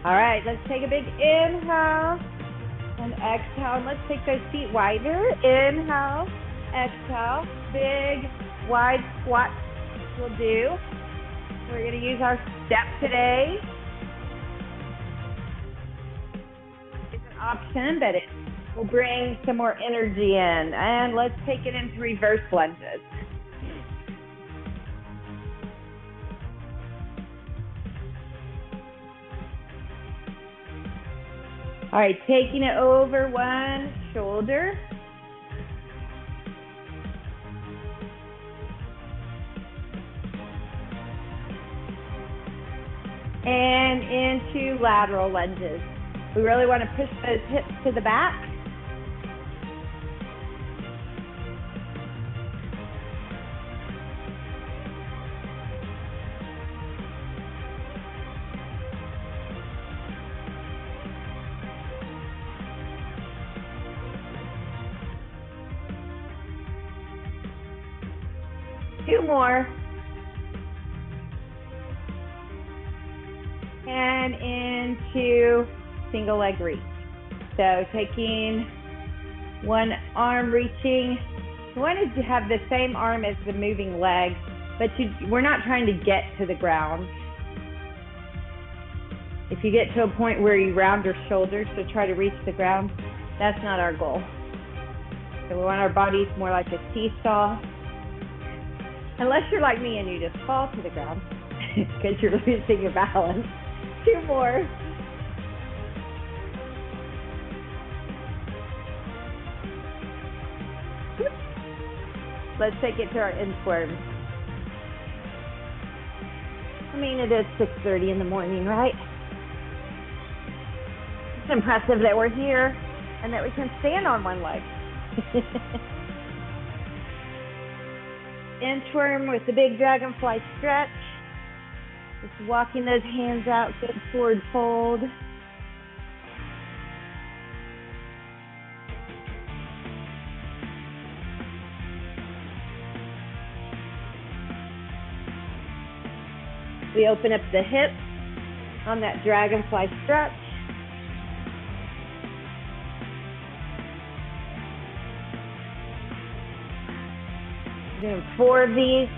All right, let's take a big inhale and exhale. And let's take those feet wider. Inhale, exhale, big, wide squats will do. We're going to use our step today. It's an option, but it will bring some more energy in. And let's take it into reverse lunges. All right, taking it over one shoulder. And into lateral lunges. We really want to push those hips to the back. Two more. And into single leg reach. So taking one arm reaching. You want to have the same arm as the moving leg, but we're not trying to get to the ground. If you get to a point where you round your shoulders to try to reach the ground, that's not our goal. So we want our bodies more like a seesaw. Unless you're like me and you just fall to the ground because you're losing your balance. Two more. Let's take it to our inchworm. I mean, it is 6:30 in the morning, right? It's impressive that we're here and that we can stand on one leg. Inchworm with the big dragonfly stretch. Just walking those hands out, good forward fold. We open up the hips on that dragonfly stretch. Doing 4 of these.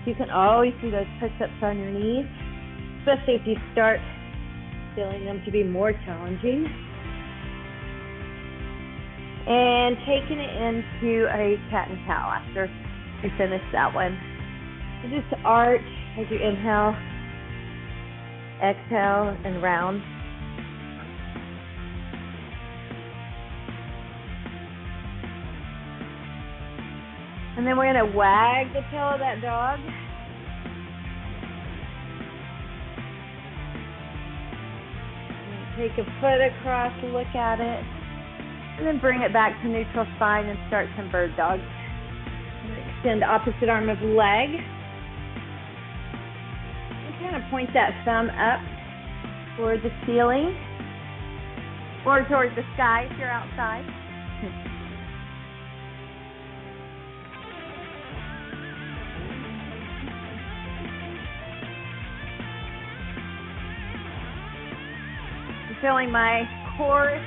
You can always do those push-ups on your knees, especially if you start feeling them to be more challenging. And taking it into a cat and cow after you finish that one. So just arch as you inhale, exhale, and round. And then we're going to wag the tail of that dog. Take a foot across, look at it, and then bring it back to neutral spine and start some bird dogs. Extend the opposite arm of leg. And kind of point that thumb up toward the ceiling or towards the sky if you're outside. Feeling my core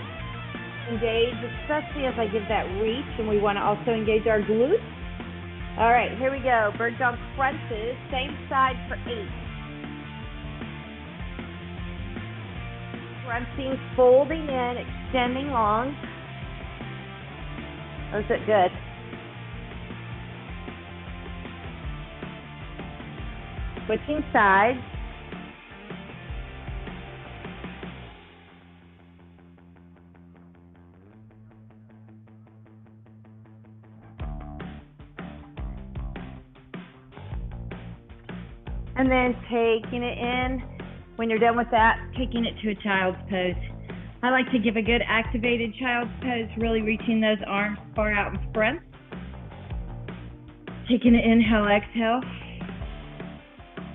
engage, especially as I give that reach, and we want to also engage our glutes. All right, here we go. Bird dog crunches, same side for 8. Crunching, folding in, extending long. Those look good. Switching sides. And then taking it in. When you're done with that, taking it to a child's pose. I like to give a good activated child's pose, really reaching those arms far out in front. Taking an inhale, exhale.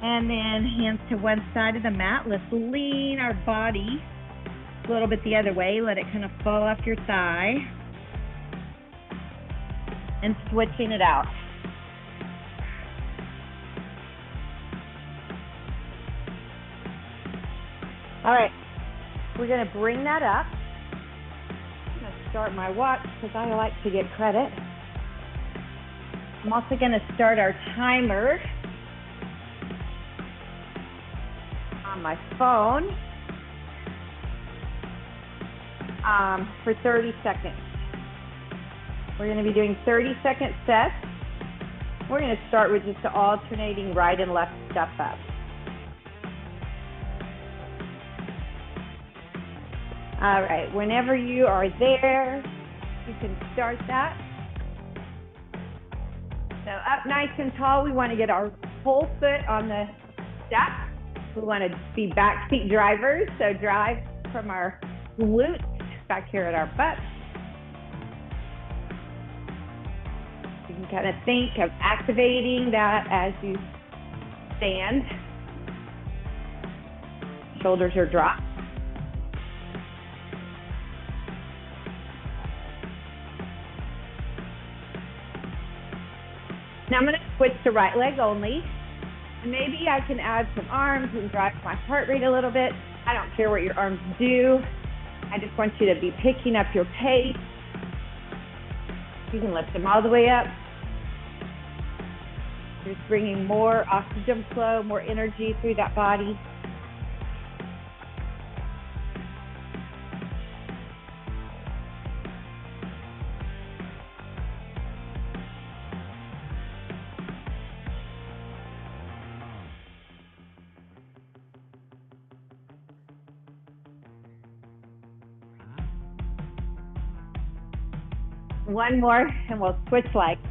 And then hands to one side of the mat. Let's lean our body a little bit the other way. Let it kind of fall off your thigh. And switching it out. All right, we're gonna bring that up. I'm gonna start my watch because I like to get credit. I'm also gonna start our timer on my phone for 30 seconds. We're gonna be doing 30-second sets. We're gonna start with just alternating right and left step up. All right, whenever you are there, you can start that. So up nice and tall, we want to get our whole foot on the step. We want to be back seat drivers, so drive from our glutes back here at our butt. You can kind of think of activating that as you stand. Shoulders are dropped. Now I'm going to switch to right leg only. And maybe I can add some arms and drive my heart rate a little bit. I don't care what your arms do. I just want you to be picking up your pace. You can lift them all the way up. Just bringing more oxygen flow, more energy through that body. One more and we'll switch legs.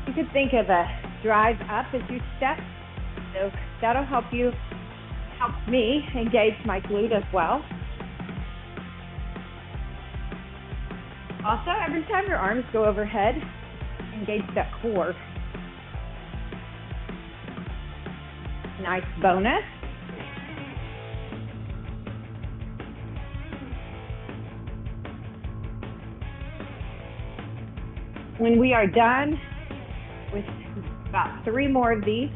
You could think of a drive up as you step. So that'll help me engage my glute as well. Also, every time your arms go overhead, engage that core. Nice bonus. When we are done with about 3 more of these,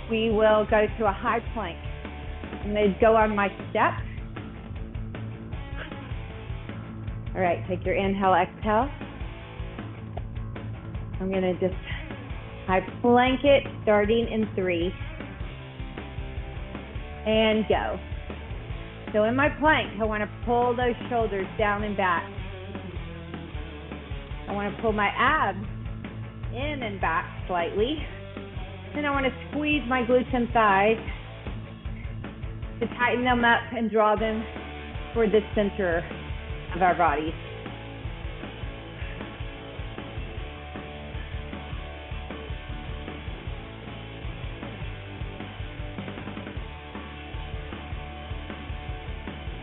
we will go to a high plank. I'm going to go on my step. All right, take your inhale, exhale. I'm going to just high plank it, starting in 3. And go. So in my plank, I want to pull those shoulders down and back. I want to pull my abs in and back slightly. Then I want to squeeze my glutes and thighs to tighten them up and draw them toward the center of our bodies.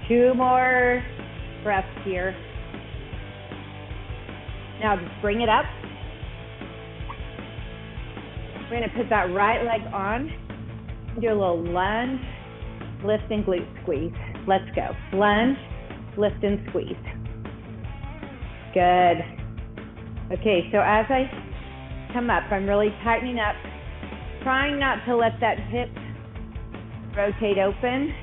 Two more breaths here. Now just bring it up. We're going to put that right leg on. Do a little lunge, lift and glute squeeze. Let's go. Lunge, lift and squeeze. Good. Okay, so as I come up, I'm really tightening up, trying not to let that hip rotate open.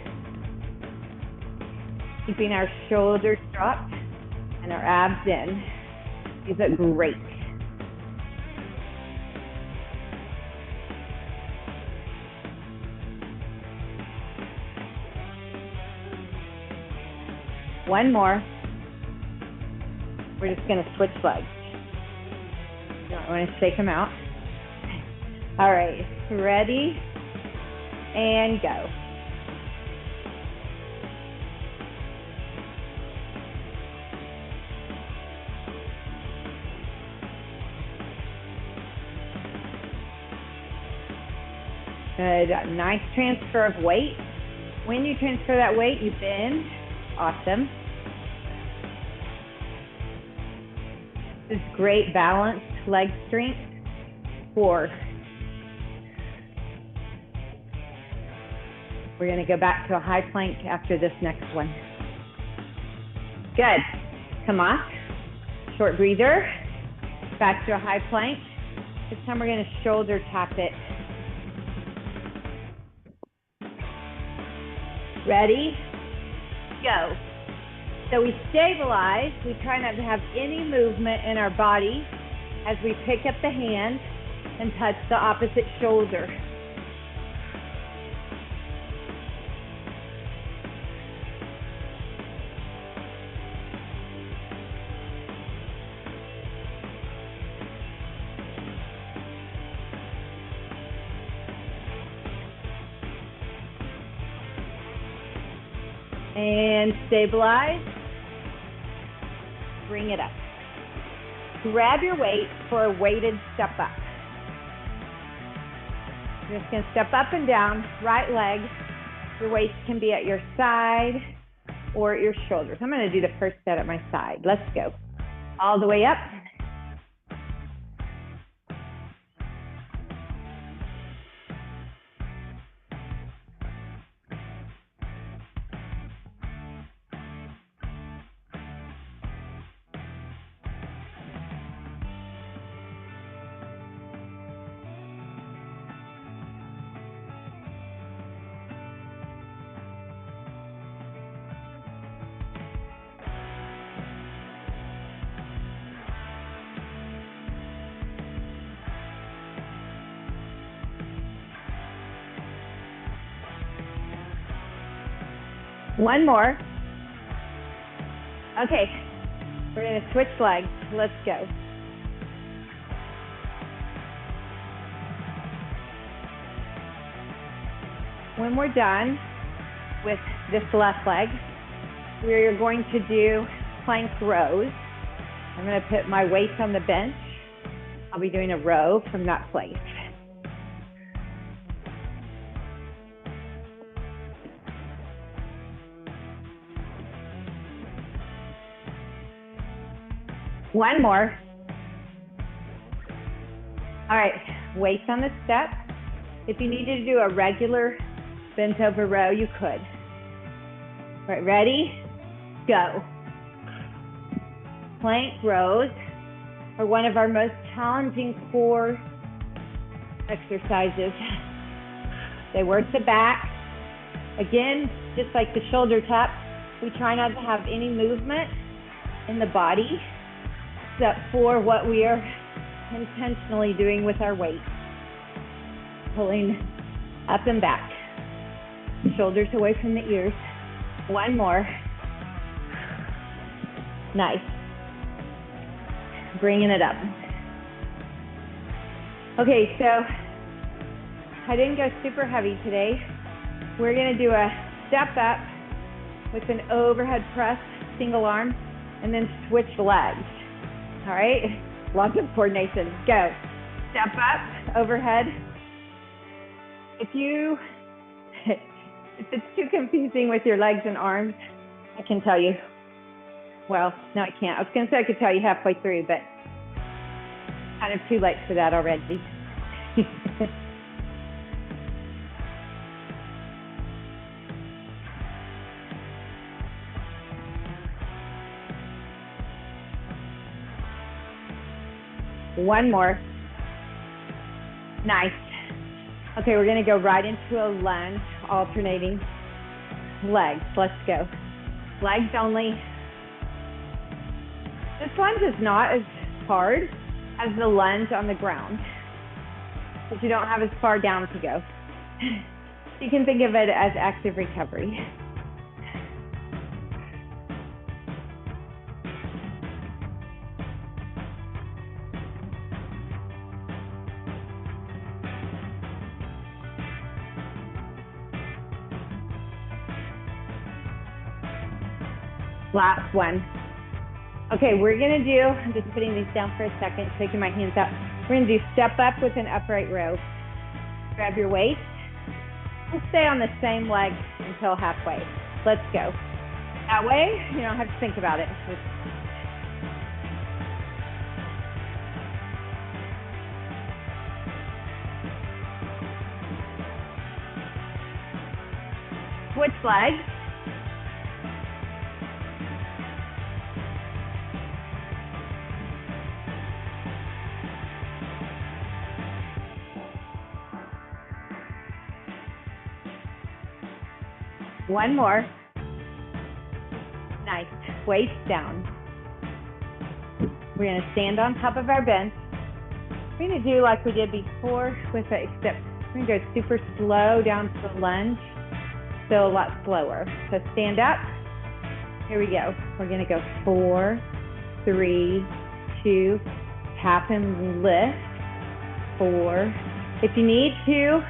Keeping our shoulders dropped and our abs in. These look great. One more. We're just going to switch legs. You don't want to shake them out. All right, ready? And go. Good, nice transfer of weight. When you transfer that weight, you bend. Awesome. This is great balanced leg strength. 4. We're going to go back to a high plank after this next one. Good. Come off. Short breather. Back to a high plank. This time we're going to shoulder tap it. Ready? Go. So we stabilize. We try not to have any movement in our body as we pick up the hand and touch the opposite shoulder. And stabilize. Bring it up. Grab your weight for a weighted step up. You're just going to step up and down, right leg. Your weights can be at your side or at your shoulders. I'm going to do the first set at my side. Let's go. All the way up. One more. Okay, we're going to switch legs. Let's go. When we're done with this left leg, we're going to do plank rows. I'm going to put my weights on the bench. I'll be doing a row from that place. One more. All right, weights on the step. If you needed to do a regular bent over row, you could. All right, ready? Go. Plank rows are one of our most challenging core exercises. They work the back. Again, just like the shoulder tap, we try not to have any movement in the body except for what we are intentionally doing with our weight. Pulling up and back. Shoulders away from the ears. One more. Nice. Bringing it up. Okay, so I didn't go super heavy today. We're going to do a step up with an overhead press, single arm, and then switch legs. All right, lots of coordination. Go. Step up, overhead. If it's too confusing with your legs and arms, I can tell you. Well, no, I can't. I was going to say I could tell you halfway through, but kind of too late for that already. One more. Nice. Okay, we're going to go right into a lunge, alternating legs. Let's go. Legs only. This lunge is not as hard as the lunge on the ground, but you don't have as far down to go. You can think of it as active recovery. Last one. Okay, we're gonna do, I'm just putting these down for a second, taking my hands out. We're gonna do step up with an upright row. Grab your waist. We'll stay on the same leg until halfway. Let's go. That way, you don't have to think about it. legs. One more. Nice. Waist down. We're going to stand on top of our bench. We're going to do like we did before with it, except we're going to go super slow down to the lunge. Still a lot slower. So stand up. Here we go. We're going to go 4, 3, 2, tap and lift. 4. If you need to,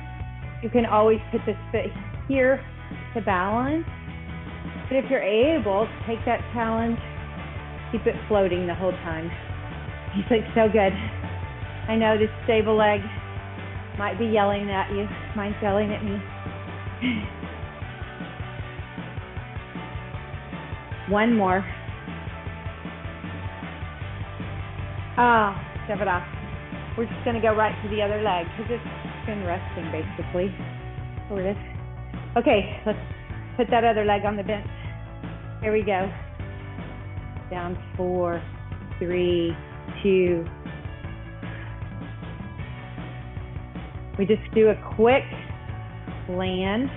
you can always put this foot here to balance. But if you're able to take that challenge, keep it floating the whole time. You look so good. I know this stable leg might be yelling at you. Mine's yelling at me. One more. Step it off. We're just going to go right to the other leg because it's been resting basically. Sort of. Okay, let's put that other leg on the bench. Here we go. Down 4, 3, 2. We just do a quick land,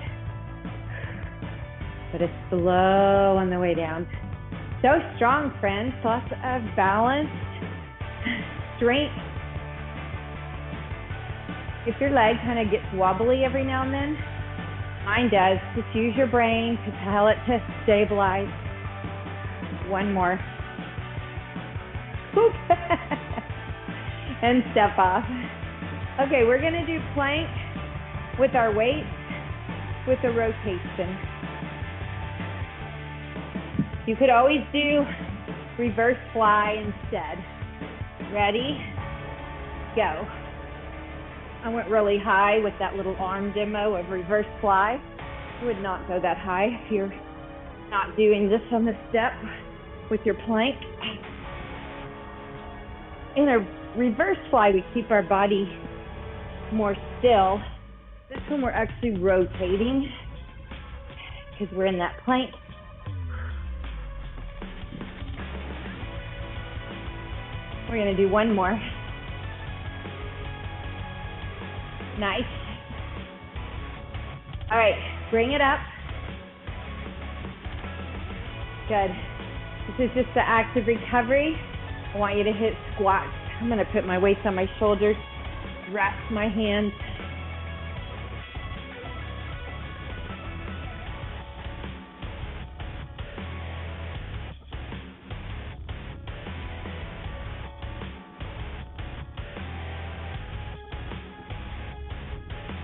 but it's slow on the way down. So strong, friends. Lots of balance, strength. If your leg kind of gets wobbly every now and then, mine does, just use your brain to tell it to stabilize. One more. And step off. Okay, we're going to do plank with our weights with a rotation. You could always do reverse fly instead. Ready? Go. I went really high with that little arm demo of reverse fly. I would not go that high if you're not doing this on the step with your plank. In a reverse fly, we keep our body more still. This one we're actually rotating because we're in that plank. We're going to do one more. Nice. All right, bring it up. Good. This is just the active recovery. I want you to hit squats. I'm going to put my weights on my shoulders, rest my hands.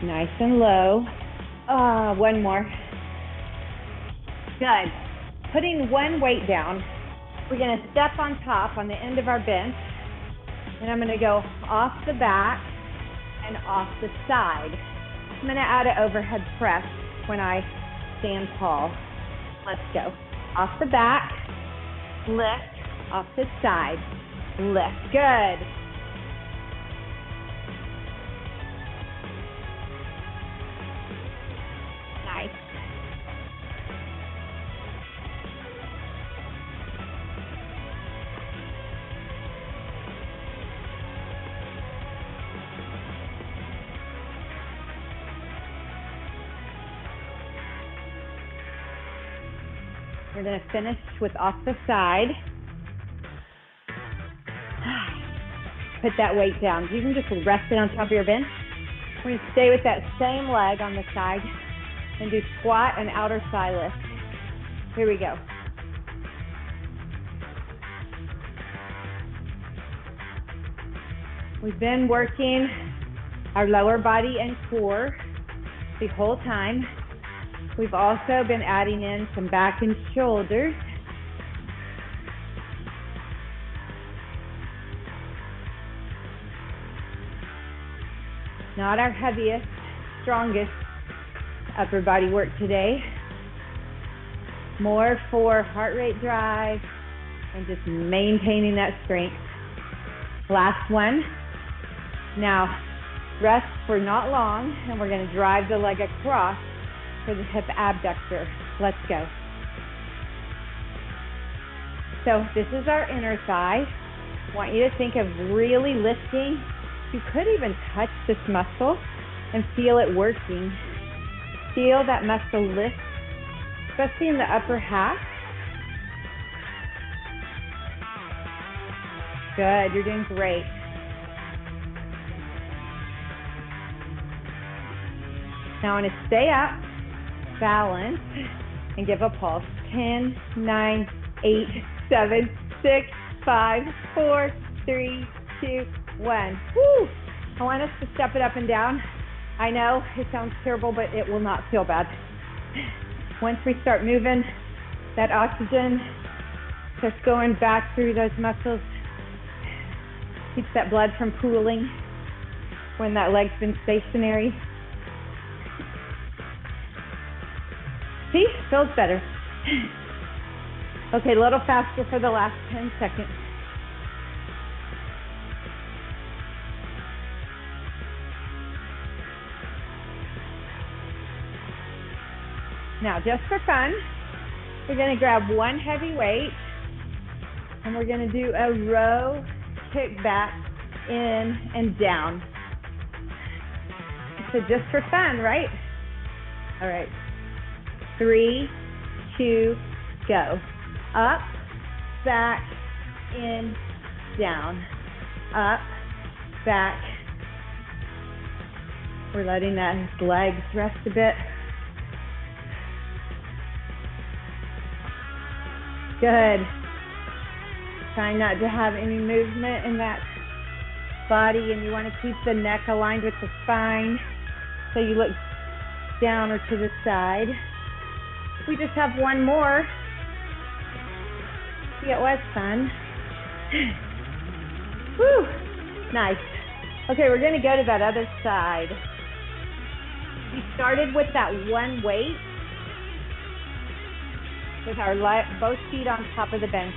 Nice and low. One more. Good. Putting one weight down. We're going to step on top on the end of our bench. And I'm going to go off the back and off the side. I'm going to add an overhead press when I stand tall. Let's go. Off the back, lift, off the side, lift. Good. Nice. We're going to finish with off the side. Put that weight down. You can just rest it on top of your bench. We're going to stay with that same leg on the side and do squat and outer thigh lift. Here we go. We've been working our lower body and core the whole time. We've also been adding in some back and shoulders. Not our heaviest, strongest upper body work today. More for heart rate drive and just maintaining that strength. Last one. Now, rest for not long, and we're going to drive the leg across for the hip abductor. Let's go. So this is our inner thigh. I want you to think of really lifting. You could even touch this muscle and feel it working. Feel that muscle lift, especially in the upper half. Good, you're doing great. Now I want to stay up, balance, and give a pulse. 10, 9, 8, 7, 6, 5, 4, 3, 2, 1. Woo! I want us to step it up and down. I know it sounds terrible, but it will not feel bad. Once we start moving, that oxygen just going back through those muscles, keeps that blood from pooling when that leg's been stationary. See, feels better. Okay, a little faster for the last 10 seconds. Now, just for fun, we're going to grab one heavy weight, and we're going to do a row kick back, in and down. So just for fun, right? All right. 3, 2, go. Up, back, in, down. Up, back. We're letting those legs rest a bit. Good. Try not to have any movement in that body, and you want to keep the neck aligned with the spine so you look down or to the side. We just have one more. See, it was fun. Woo! Nice. Okay, we're going to go to that other side. We started with that one weight with our both feet on top of the bench.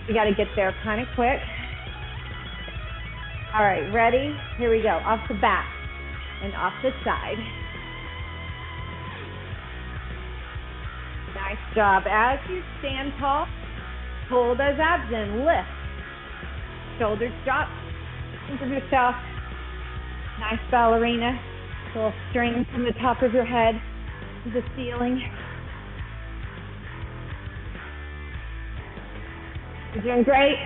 We got to get there kind of quick. All right, ready? Here we go. Off the back and off the side. Nice job. As you stand tall, pull those abs in, lift. Shoulders drop. Think of yourself. Nice ballerina. A little string from the top of your head to the ceiling. You're doing great.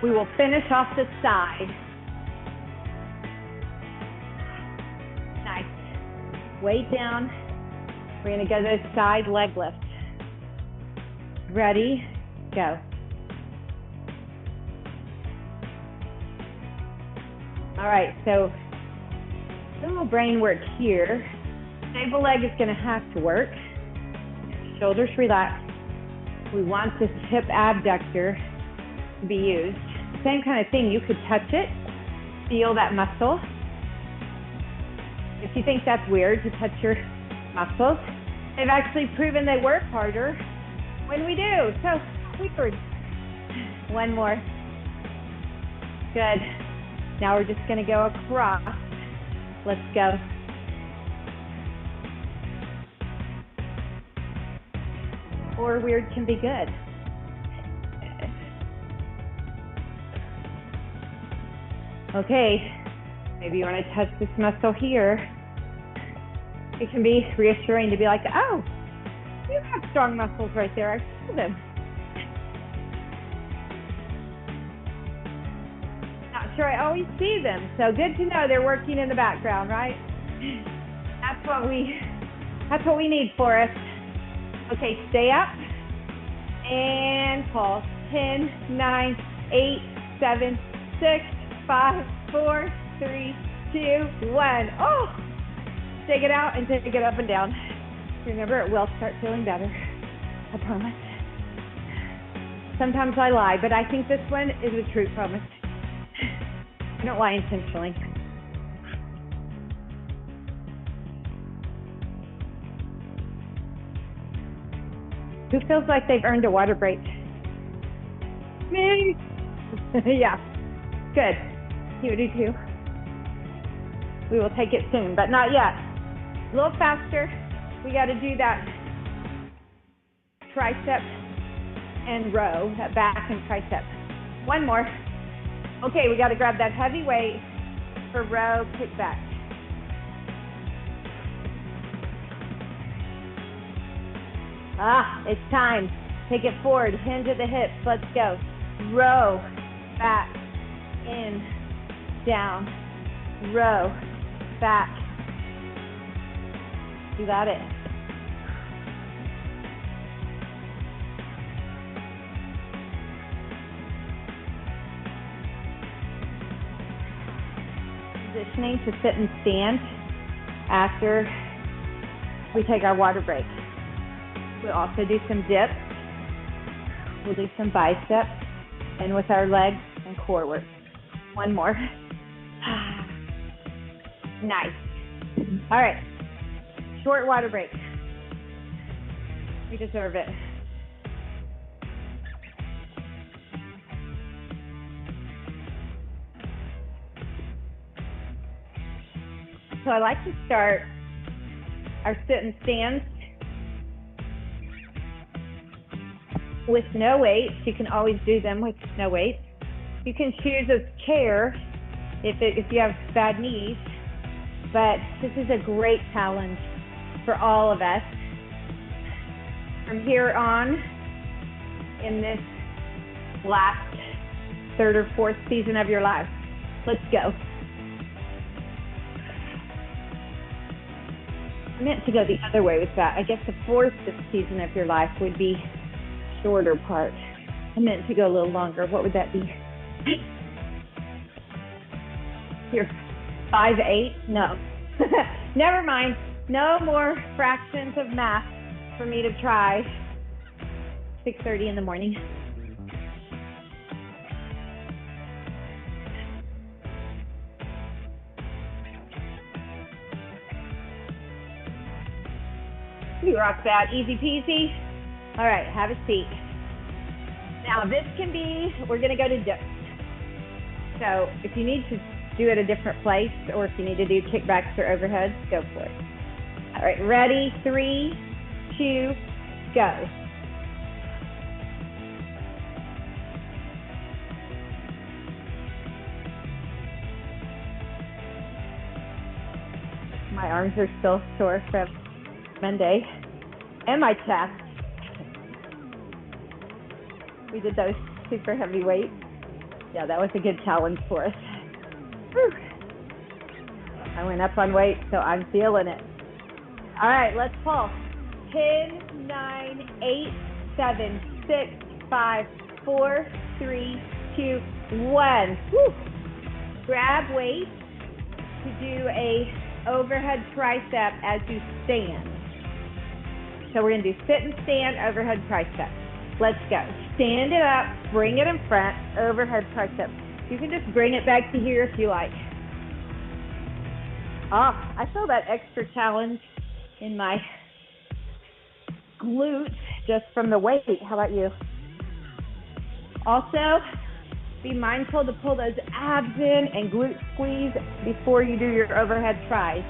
We will finish off the side. Nice. Weight down. We're going to go to the side leg lift. Ready? Go. All right, so little brain work here. Stable leg is going to have to work. Shoulders relaxed. We want this hip abductor to be used. Same kind of thing, you could touch it, feel that muscle. If you think that's weird to touch your muscles, they've actually proven they work harder when we do. So weird. One more. Good. Now we're just going to go across. Let's go. Or weird can be good. Okay, maybe you want to touch this muscle here. It can be reassuring to be like, oh, you have strong muscles right there. I feel them. Not sure I always see them, so good to know they're working in the background, right? That's what we need for us. Okay, stay up and pulse. 10, 9, 8, 7, 6, 5, 4, 3, 2, 1. Oh, take it out and take it up and down. Remember, it will start feeling better. I promise. Sometimes I lie, but I think this one is a true promise. I don't lie intentionally. Who feels like they've earned a water break? Me? Yeah, good. You do too. We will take it soon, but not yet. A little faster, We got to do that tricep and row, that back and tricep. One more. Okay, we got to grab that heavy weight for row, kick back. It's time. Take it forward, hinge at the hips. Let's go. Row, back, in, down, row, back. You got it. Transitioning to sit and stand after we take our water break. We'll also do some dips. We'll do some biceps and with our legs and core work. One more. Nice. All right. Short water break. We deserve it. So I like to start our sit and stands with no weights. You can always do them with no weights. You can choose a chair if you have bad knees, but this is a great challenge for all of us. From here on, in this last third or fourth season of your life, let's go. I meant to go the other way with that. I guess the fourth season of your life would be shorter part. I meant to go a little longer. What would that be? You're 5'8"? No. Never mind. No more fractions of math for me to try. 6:30 in the morning. You rock that. Easy peasy. All right, have a seat. Now this can be, we're gonna go to dips. So if you need to do it a different place, or if you need to do kickbacks or overheads, go for it. All right, ready? 3, 2, go. My arms are still sore from Monday, and my chest. We did those super heavy weights. Yeah, that was a good challenge for us. Whew. I went up on weight, so I'm feeling it. All right, let's pull. 10, 9, 8, 7, 6, 5, 4, 3, 2, 1. Whew. Grab weight to do a overhead tricep as you stand. So we're gonna do sit and stand, overhead tricep. Let's go. Stand it up, bring it in front, overhead tricep. You can just bring it back to here if you like. I feel that extra challenge in my glutes just from the weight. How about you? Also, be mindful to pull those abs in and glute squeeze before you do your overhead tries.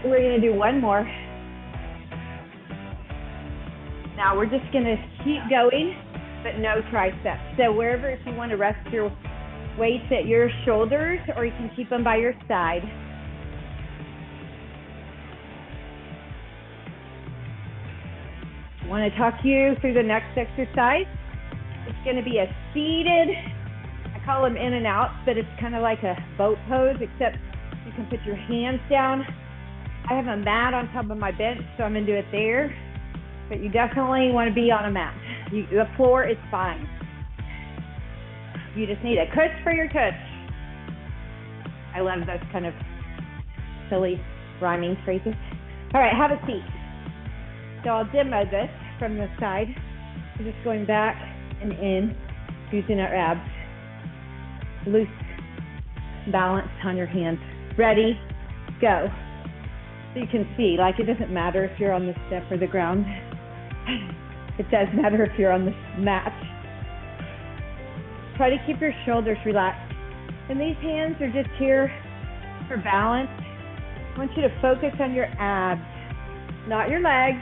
We're gonna do one more. Now we're just gonna keep going, but no triceps. So wherever, if you wanna rest your weights at your shoulders, or you can keep them by your side. I wanna talk you through the next exercise. It's gonna be a seated, I call them in and outs, but it's kind of like a boat pose, except you can put your hands down. I have a mat on top of my bench, so I'm gonna do it there. But you definitely want to be on a mat. The floor is fine. You just need a cush for your tush. I love those kind of silly rhyming phrases. All right, have a seat. So I'll demo this from the side. We're just going back and in, using our abs. Loose balance on your hands. Ready, go. So you can see, like, it doesn't matter if you're on the step or the ground. It does matter if you're on the mat. Try to keep your shoulders relaxed. And these hands are just here for balance. I want you to focus on your abs, not your legs.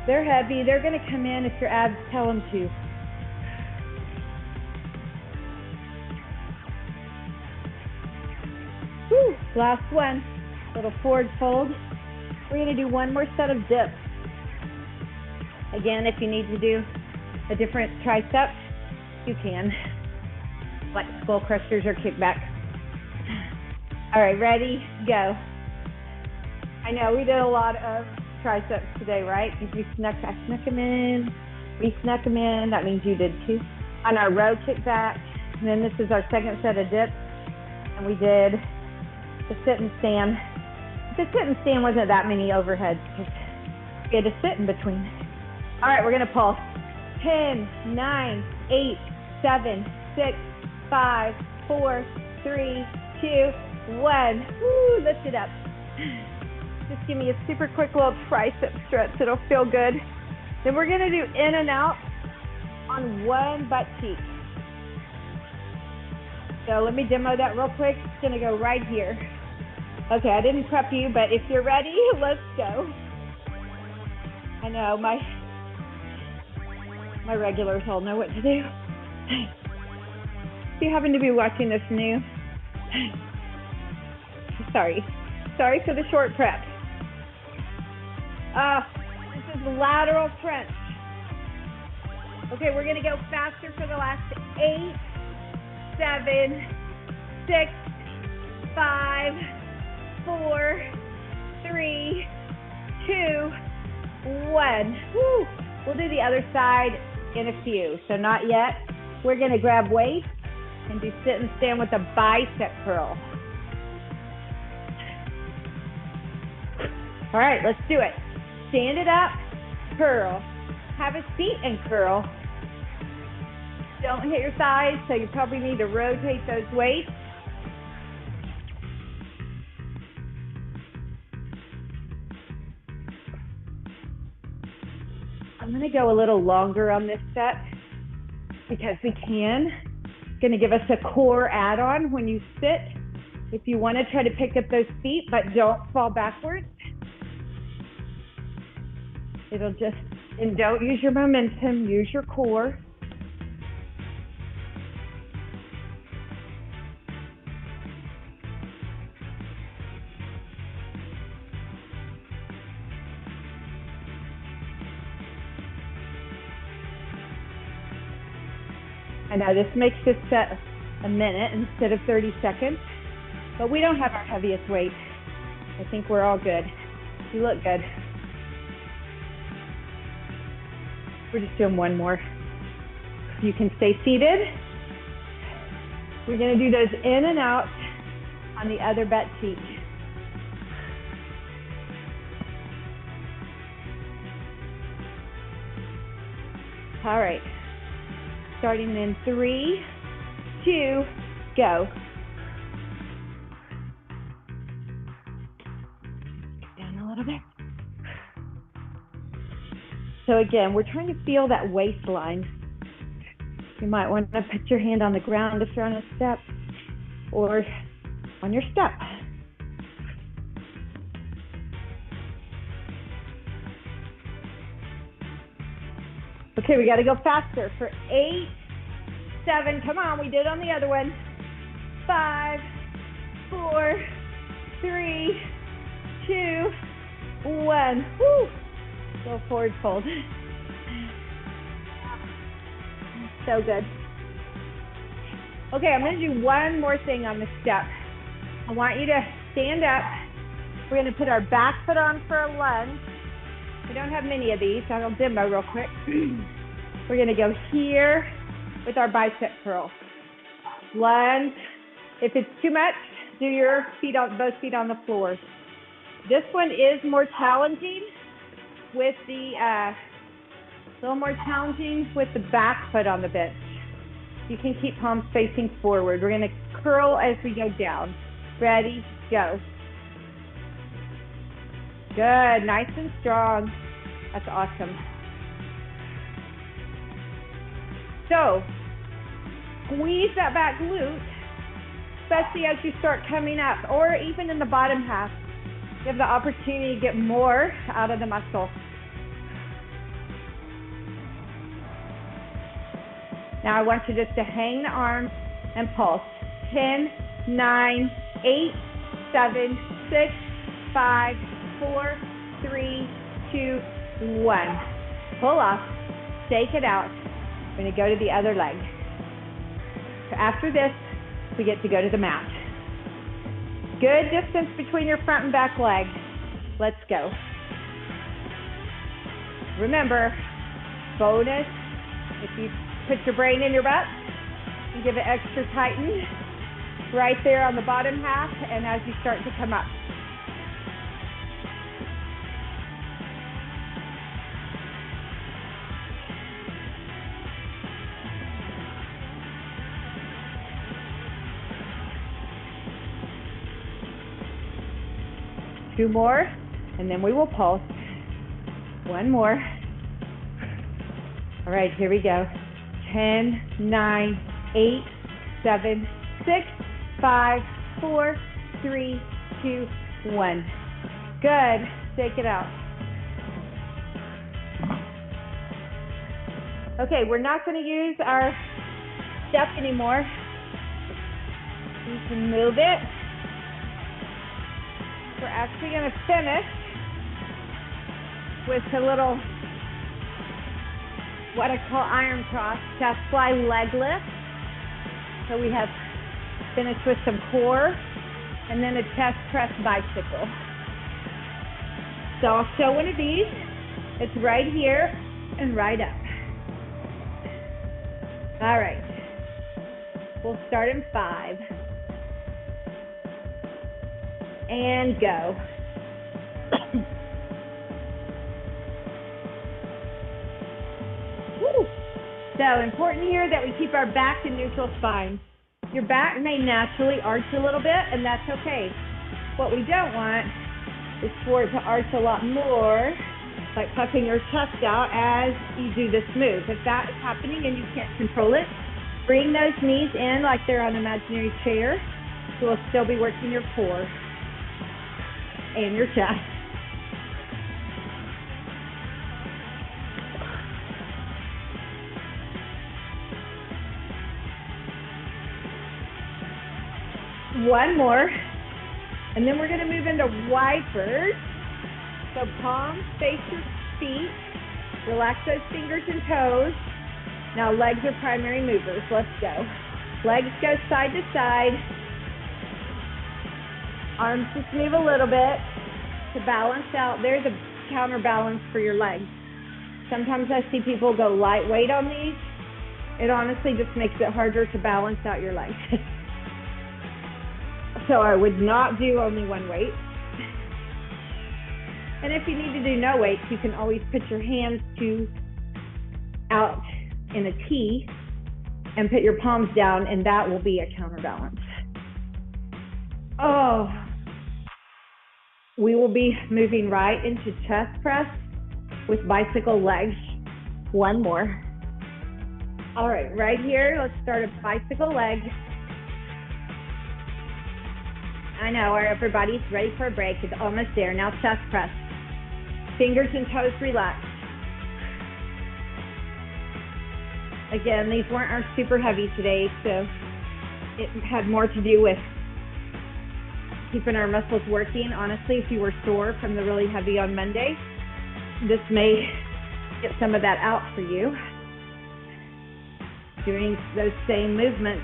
They're heavy. They're going to come in if your abs tell them to. Whew. Last one. Little forward fold. We're going to do one more set of dips. Again, if you need to do a different tricep, you can. Like skull crushers or kickback. All right, ready, go. I know we did a lot of triceps today, right? I snuck them in, we snuck them in, that means you did too. On our row kickback, and then this is our second set of dips, and we did the sit and stand. The sit and stand wasn't that many overheads, because we had to sit in between. All right, we're gonna pulse. 10, 9, 8, 7, 6, 5, 4, 3, 2, 1. Woo, lift it up. Just give me a super quick little tricep stretch. It'll feel good. Then we're gonna do in and out on one butt cheek. So let me demo that real quick. It's gonna go right here. Okay, I didn't prep you, but if you're ready, let's go. I know my regulars all know what to do. If you happen to be watching this new, sorry for the short prep. This is lateral crunch. Okay, we're gonna go faster for the last 8, 7, 6, 5, 4, 3, 2, 1. Woo. We'll do the other side in a few, so not yet. We're gonna grab weights and do sit and stand with a bicep curl. All right, let's do it. Stand it up, curl. Have a seat and curl. Don't hit your thighs, so you probably need to rotate those weights. I'm gonna go a little longer on this set because we can. It's gonna give us a core add-on when you sit. If you wanna try to pick up those feet, but don't fall backwards. And don't use your momentum, use your core. I know this makes this set a minute instead of 30 seconds, but we don't have our heaviest weight. I think we're all good. You look good. We're just doing one more. You can stay seated. We're gonna do those in and out on the other butt cheek. All right. Starting in 3, 2, go. Down a little bit. So again, we're trying to feel that waistline. You might want to put your hand on the ground if you're on a step or on your step. Okay, we got to go faster for 8, 7, come on, we did on the other one. 5, 4, 3, 2, 1. Woo! Go forward fold. So good. Okay, I'm going to do one more thing on the step. I want you to stand up. We're going to put our back foot on for a lunge. We don't have many of these, so I'll demo real quick. We're gonna go here with our bicep curl. Lunge. If it's too much, do your feet on, both feet on the floor. This one is more challenging with the, back foot on the bench. You can keep palms facing forward. We're gonna curl as we go down. Ready, go. Good, nice and strong. That's awesome. So, squeeze that back glute especially as you start coming up, or even in the bottom half. You have the opportunity to get more out of the muscle. Now I want you just to hang the arms and pulse. 10, 9, 8, 7, 6, 5, 4, 3, 2, 1. Pull off, shake it out. We're gonna go to the other leg. So after this, we get to go to the mat. Good distance between your front and back leg. Let's go. Remember, bonus, if you put your brain in your butt and give it extra tighten right there on the bottom half and as you start to come up. Two more, and then we will pulse. One more. All right, here we go. 10, 9, 8, 7, 6, 5, 4, 3, 2, 1. Good. Shake it out. Okay, we're not going to use our step anymore. You can move it. We're actually going to finish with a little, what I call iron cross, chest fly leg lift. So we have finished with some core and then a chest press bicycle. So I'll show one of these. It's right here and right up. All right. We'll start in 5. And go. Woo. So important here that we keep our back in neutral spine. Your back may naturally arch a little bit, and that's okay. What we don't want is for it to arch a lot more, like puffing your chest out as you do this move. If that is happening and you can't control it, bring those knees in like they're on an imaginary chair. So we'll still be working your core and your chest. One more, and then we're going to move into wipers. So palms face your feet, relax those fingers and toes. Now legs are primary movers. Let's go. Legs go side to side. Arms just move a little bit to balance out. There's a counterbalance for your legs. Sometimes I see people go lightweight on these. It honestly just makes it harder to balance out your legs. So I would not do only one weight. And if you need to do no weights, you can always put your hands out in a T and put your palms down, and that will be a counterbalance. Oh, we will be moving right into chest press with bicycle legs. One more. All right, right here, let's start a bicycle leg. I know our upper body's ready for a break. It's almost there. Now chest press. Fingers and toes relaxed. Again, these weren't our super heavy today, so it had more to do with keeping our muscles working. Honestly, if you were sore from the really heavy on Monday, this may get some of that out for you. Doing those same movements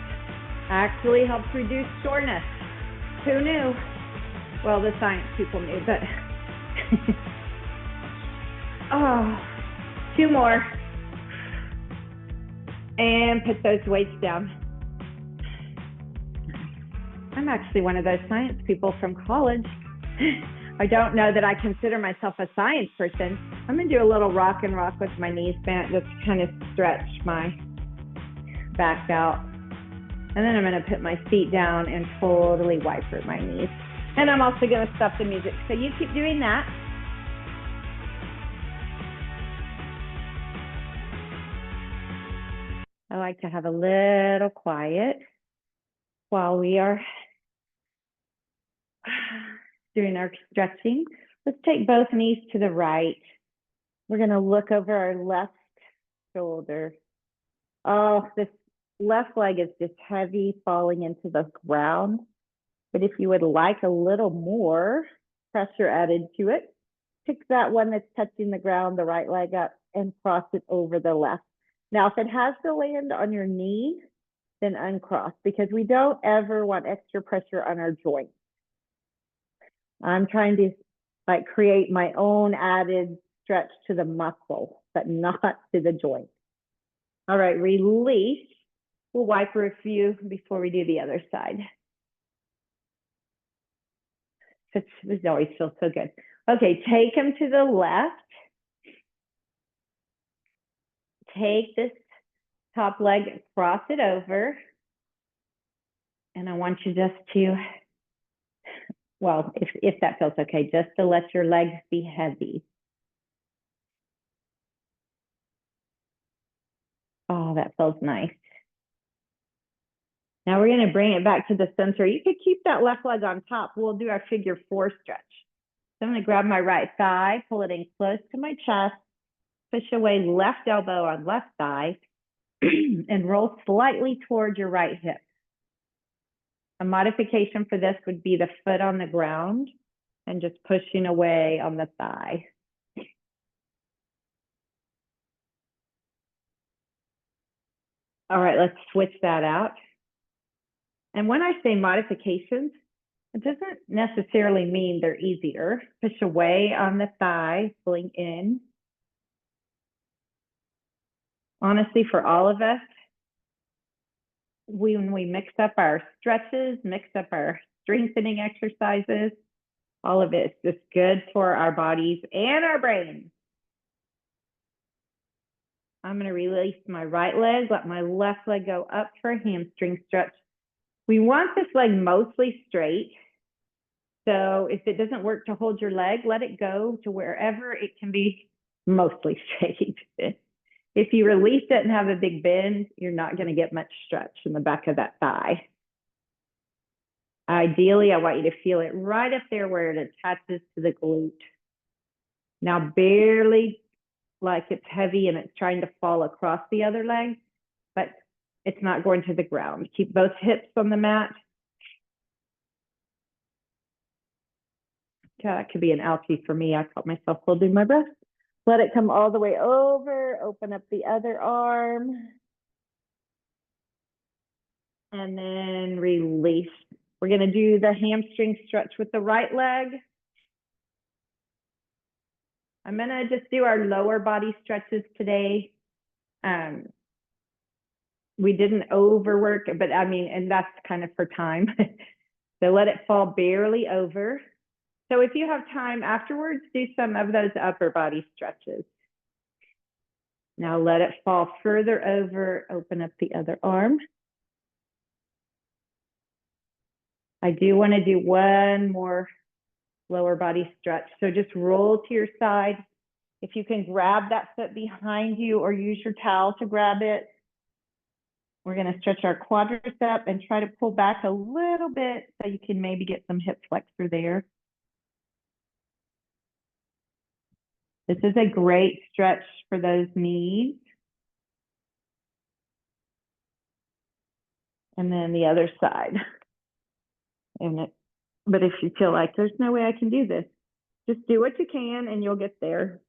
actually helps reduce soreness. Who knew? Well, the science people knew, but oh, 2 more. And put those weights down. I'm actually one of those science people from college. I don't know that I consider myself a science person. I'm gonna do a little rock and rock with my knees bent, just kind of stretch my back out. And then I'm gonna put my feet down and totally wiper my knees. And I'm also gonna stop the music. So you keep doing that. I like to have a little quiet. while we are doing our stretching, let's take both knees to the right. We're going to look over our left shoulder. Oh, this left leg is just heavy, falling into the ground. But if you would like a little more pressure added to it, pick that one that's touching the ground, the right leg up, and cross it over the left. Now, if it has to land on your knee, then uncross, because we don't ever want extra pressure on our joints. I'm trying to like create my own added stretch to the muscle, but not to the joint. All right, release. We'll wipe a few before we do the other side. This always feels so good. Okay, take them to the left. Take this top leg, cross it over. And I want you just to, well, if that feels okay, just to let your legs be heavy. Oh, that feels nice. Now we're going to bring it back to the center. You could keep that left leg on top. We'll do our figure 4 stretch. So I'm going to grab my right thigh, pull it in close to my chest, push away left elbow on left thigh, and roll slightly towards your right hip. A modification for this would be the foot on the ground and just pushing away on the thigh. All right, let's switch that out. And when I say modifications, it doesn't necessarily mean they're easier. Push away on the thigh, pulling in. Honestly, for all of us, when we mix up our stretches, mix up our strengthening exercises, all of it is just good for our bodies and our brains. I'm going to release my right leg, let my left leg go up for a hamstring stretch. We want this leg mostly straight. So if it doesn't work to hold your leg, let it go to wherever it can be mostly straight. If you release it and have a big bend, you're not going to get much stretch in the back of that thigh. Ideally, I want you to feel it right up there where it attaches to the glute. Now, barely like it's heavy and it's trying to fall across the other leg, but it's not going to the ground. Keep both hips on the mat. Okay, that could be an ouchie for me. I caught myself holding my breath. Let it come all the way over. Open up the other arm. And then release. We're going to do the hamstring stretch with the right leg. I'm going to just do our lower body stretches today. We didn't overwork, but I mean, and that's kind of for time. So let it fall barely over. So if you have time afterwards, do some of those upper body stretches. Now let it fall further over, open up the other arm. I do want to do one more lower body stretch. So just roll to your side. If you can grab that foot behind you or use your towel to grab it. We're going to stretch our quadricep and try to pull back a little bit so you can maybe get some hip flexor there. This is a great stretch for those knees. And then the other side. But if you feel like there's no way I can do this, just do what you can and you'll get there.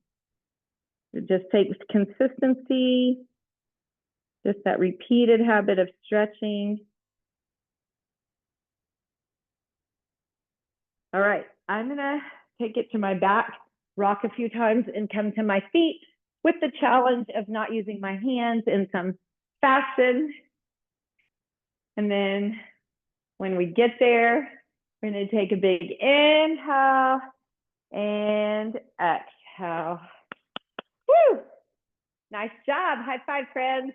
It just takes consistency, just that repeated habit of stretching. All right, I'm gonna take it to my back, rock a few times and come to my feet with the challenge of not using my hands in some fashion. And then when we get there, we're gonna take a big inhale and exhale. Woo! Nice job. High five, friends.